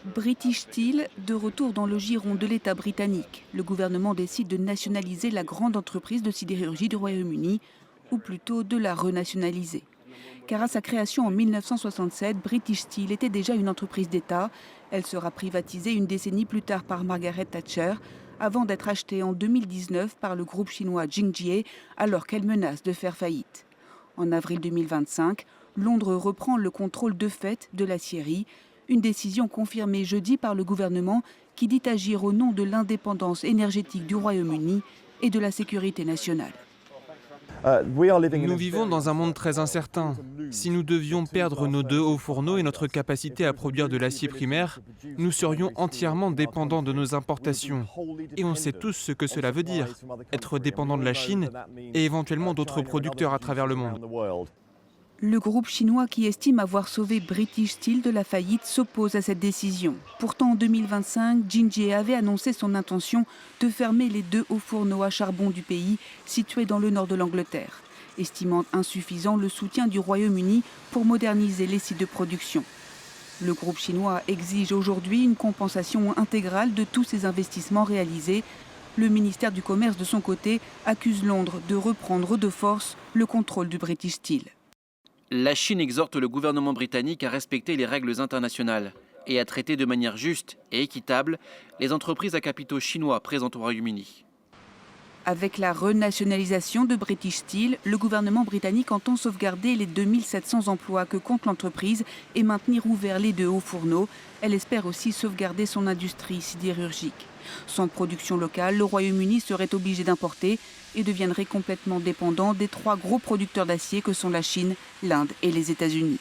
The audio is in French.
British Steel, de retour dans le giron de l'État britannique. Le gouvernement décide de nationaliser la grande entreprise de sidérurgie du Royaume-Uni, ou plutôt de la renationaliser. Car à sa création en 1967, British Steel était déjà une entreprise d'État. Elle sera privatisée une décennie plus tard par Margaret Thatcher, avant d'être achetée en 2019 par le groupe chinois Jingjie, alors qu'elle menace de faire faillite. En avril 2025, Londres reprend le contrôle de fait de l'acierie. Une décision confirmée jeudi par le gouvernement qui dit agir au nom de l'indépendance énergétique du Royaume-Uni et de la sécurité nationale. Nous vivons dans un monde très incertain. Si nous devions perdre nos 2 hauts fourneaux et notre capacité à produire de l'acier primaire, nous serions entièrement dépendants de nos importations. Et on sait tous ce que cela veut dire, être dépendant de la Chine et éventuellement d'autres producteurs à travers le monde. Le groupe chinois qui estime avoir sauvé British Steel de la faillite s'oppose à cette décision. Pourtant, en 2025, Jingjie avait annoncé son intention de fermer les 2 hauts fourneaux à charbon du pays, situés dans le nord de l'Angleterre, estimant insuffisant le soutien du Royaume-Uni pour moderniser les sites de production. Le groupe chinois exige aujourd'hui une compensation intégrale de tous ces investissements réalisés. Le ministère du Commerce, de son côté, accuse Londres de reprendre de force le contrôle du British Steel. La Chine exhorte le gouvernement britannique à respecter les règles internationales et à traiter de manière juste et équitable les entreprises à capitaux chinois présentes au Royaume-Uni. Avec la renationalisation de British Steel, le gouvernement britannique entend sauvegarder les 2700 emplois que compte l'entreprise et maintenir ouverts les 2 hauts fourneaux. Elle espère aussi sauvegarder son industrie sidérurgique. Sans production locale, le Royaume-Uni serait obligé d'importer et deviendrait complètement dépendant des 3 gros producteurs d'acier que sont la Chine, l'Inde et les États-Unis.